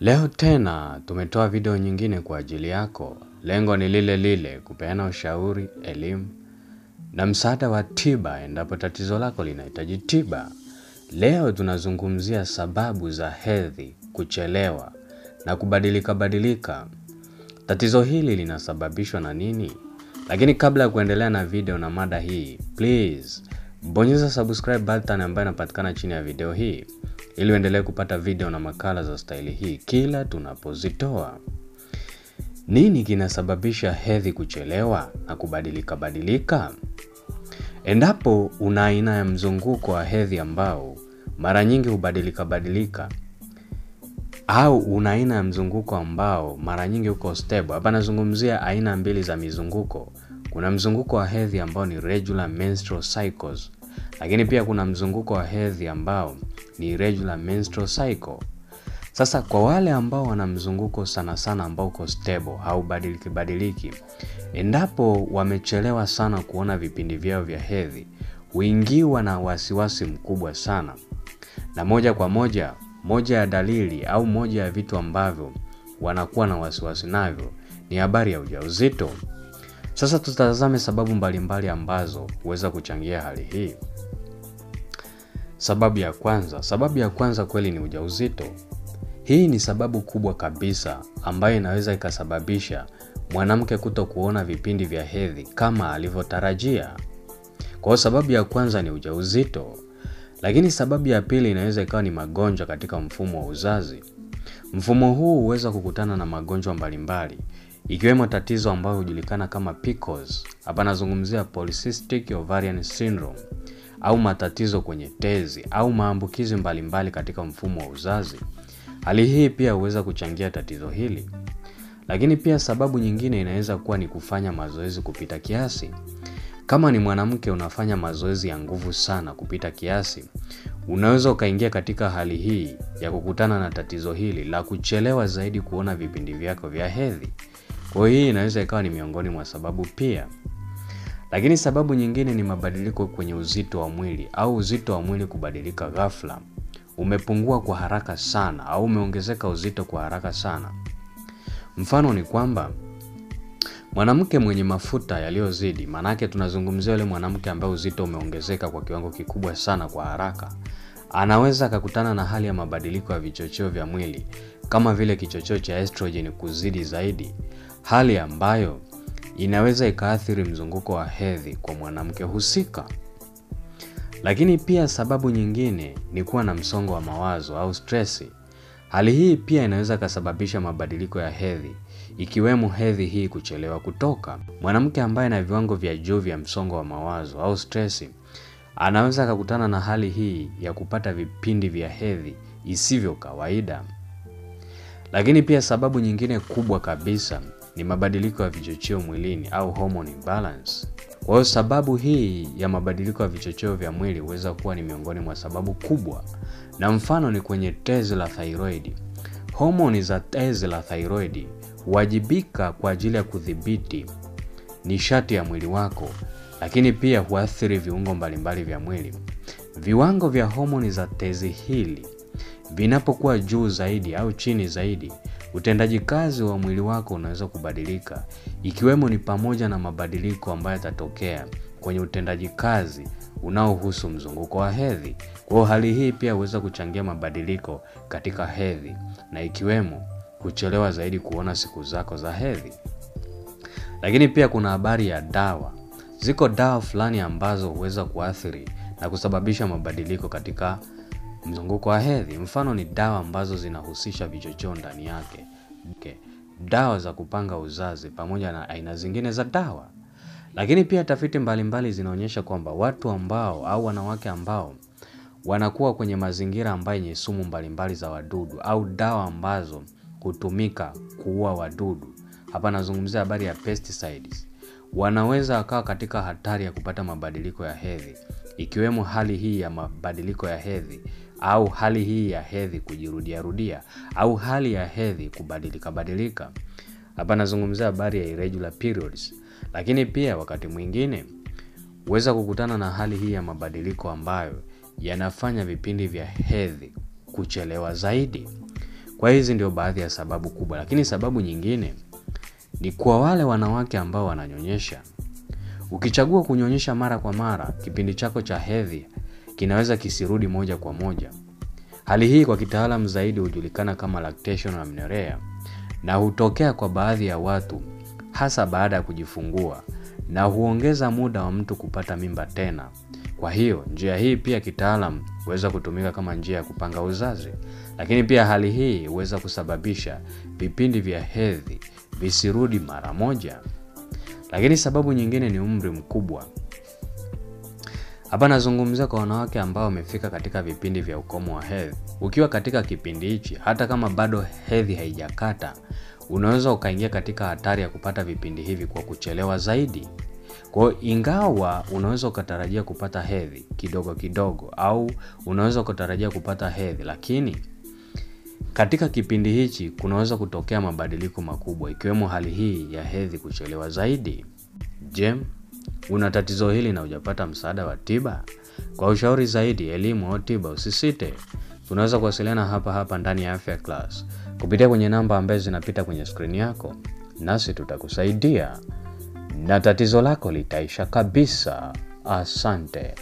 Leo tena tumetoa video nyingine kwa ajili yako. Lengo ni lile lile, kupeana ushauri, elimu na msaada wa tiba endapo tatizo lako linahitaji tiba. Leo tunazungumzia sababu za hedhi kuchelewa na kubadilika. Tatizo hili linasababishwa na nini? Lakini kabla ya kuendelea na video na mada hii, please bonyeza subscribe button ambayo inapatikana chini ya video hii ili uendelee kupata video na makala za staili hii kila tunapozitoa. Nini kinasababisha hedhi kuchelewa na kubadilika? Endapo una aina ya mzunguko wa hedhi ambao mara nyingi hubadilika au una aina ya mzunguko ambao mara nyingi uko stable. Hapa nazungumzia aina mbili za mizunguko. Kuna mzunguko wa hedhi ambao ni regular menstrual cycles, lakini pia kuna mzunguko wa hedhi ambao ni irregular menstrual cycle. Sasa kwa wale ambao wana mzunguko sana ambao uko stable au badiliki, endapo wamechelewa sana kuona vipindi vyao vya hedhi, huingiwa na wasiwasi mkubwa sana. Na moja kwa moja ya dalili au moja ya vitu ambavyo wanakuwa na wasiwasi navyo ni habari ya ujauzito. Sasa tutazame sababu mbalimbali ambazo huweza kuchangia hali hii. Sababu ya kwanza kweli ni ujauzito. Hii ni sababu kubwa kabisa ambayo inaweza ikasababisha mwanamke kutokuona vipindi vya hedhi kama alivyotarajia. Kwa sababu ya kwanza ni ujauzito. Lakini sababu ya pili inaweza ikawa ni magonjwa katika mfumo wa uzazi. Mfumo huu huweza kukutana na magonjwa mbalimbali, ikiwemo tatizo ambalo hujulikana kama PCOS. Hapa nazungumzia polycystic ovarian syndrome, au matatizo kwenye tezi au maambukizi mbalimbali katika mfumo wa uzazi. Hali hii pia huweza kuchangia tatizo hili. Lakini pia sababu nyingine inaweza kuwa ni kufanya mazoezi kupita kiasi. Kama ni mwanamke unafanya mazoezi ya nguvu sana kupita kiasi, unaweza ukaingia katika hali hii ya kukutana na tatizo hili la kuchelewa zaidi kuona vipindi vyako vya hedhi. Kwa hii inaweza ikawa ni miongoni mwa sababu pia. Lakini sababu nyingine ni mabadiliko kwenye uzito wa mwili au uzito wa mwili kubadilika ghafla. Umepungua kwa haraka sana au umeongezeka uzito kwa haraka sana. Mfano ni kwamba mwanamke mwenye mafuta yaliyozidi, manake tunazungumzia yule mwanamke ambaye uzito umeongezeka kwa kiwango kikubwa sana kwa haraka, anaweza kukutana na hali ya mabadiliko ya vichocheo vya mwili kama vile kichocheo cha estrogen kuzidi zaidi, hali ambayo inaweza ikaathiri mzunguko wa hedhi kwa mwanamke husika. Lakini pia sababu nyingine ni kuwa na msongo wa mawazo au stress. Hali hii pia inaweza kusababisha mabadiliko ya hedhi, ikiwemo hedhi hii kuchelewa kutoka. Mwanamke ambaye ana viwango vya juu vya msongo wa mawazo au stress anaweza kukutana na hali hii ya kupata vipindi vya hedhi isivyo kawaida. Lakini pia sababu nyingine kubwa kabisa ni mabadiliko ya vichocheo mwilini au hormone imbalance. Kwa hiyo sababu hii ya mabadiliko ya vichocheo vya mwili huweza kuwa ni miongoni mwa sababu kubwa. Na mfano ni kwenye tezi la thyroid. Hormone za tezi la thyroid huwajibika kwa ajili ya kudhibiti nishati ya mwili wako, lakini pia huathiri viungo mbalimbali vya mwili. Viwango vya hormone za tezi hili vinapokuwa juu zaidi au chini zaidi, utendaji kazi wa mwili wako unaweza kubadilika, ikiwemo ni pamoja na mabadiliko ambayo yatatokea kwenye utendaji kazi unaohusu mzunguko wa hedhi. Kwa hali hii pia huweza kuchangia mabadiliko katika hedhi, na ikiwemo kuchelewa zaidi kuona siku zako za hedhi. Lakini pia kuna habari ya dawa. Ziko dawa fulani ambazo huweza kuathiri na kusababisha mabadiliko katika mzunguko wa hedhi. Mfano ni dawa ambazo zinahusisha vichocheo ndani yake. Dawa za kupanga uzazi pamoja na aina zingine za dawa. Lakini pia tafiti mbalimbali zinaonyesha kwamba watu ambao au wanawake ambao wanakuwa kwenye mazingira ambayo yenye sumu mbalimbali za wadudu au dawa ambazo hutumika kuua wadudu, hapa nazungumzia habari ya pesticides, wanaweza wakawa katika hatari ya kupata mabadiliko ya hedhi, ikiwemo hali hii ya mabadiliko ya hedhi au hali hii ya hedhi kujirudia au hali ya hedhi kubadilika. Hapa nazungumzia habari ya irregular periods. Lakini pia wakati mwingine huweza kukutana na hali hii ya mabadiliko ambayo yanafanya vipindi vya hedhi kuchelewa zaidi. Kwa hizi ndio baadhi ya sababu kubwa, lakini sababu nyingine ni kwa wale wanawake ambao wananyonyesha. Ukichagua kunyonyesha mara kwa mara, kipindi chako cha hedhi kinaweza kisirudi moja kwa moja. Hali hii kwa kitaalamu zaidi hujulikana kama lactation amenorrhea na hutokea kwa baadhi ya watu hasa baada ya kujifungua na huongeza muda wa mtu kupata mimba tena. Kwa hiyo, njia hii pia kitaalamu huweza kutumika kama njia ya kupanga uzazi, lakini pia hali hii huweza kusababisha vipindi vya hedhi visirudi mara moja. Lakini sababu nyingine ni umri mkubwa. Hapa nazungumzia kwa wanawake ambao wamefika katika vipindi vya ukomo wa hedhi. Ukiwa katika kipindi hichi, hata kama bado hedhi haijakata, unaweza ukaingia katika hatari ya kupata vipindi hivi kwa kuchelewa zaidi. Kwa ingawa unaweza ukatarajia kupata hedhi kidogo kidogo au unaweza kutarajia kupata hedhi, lakini katika kipindi hichi kunaweza kutokea mabadiliko makubwa, ikiwemo hali hii ya hedhi kuchelewa zaidi. Je, una tatizo hili na hujapata msaada wa tiba? Kwa ushauri zaidi, elimu au tiba, usisite. Tunaweza kuwasiliana hapa ndani ya Afya Class kupitia kwenye namba ambazo zinapita kwenye screen yako, nasi tutakusaidia na tatizo lako litaisha kabisa. Asante.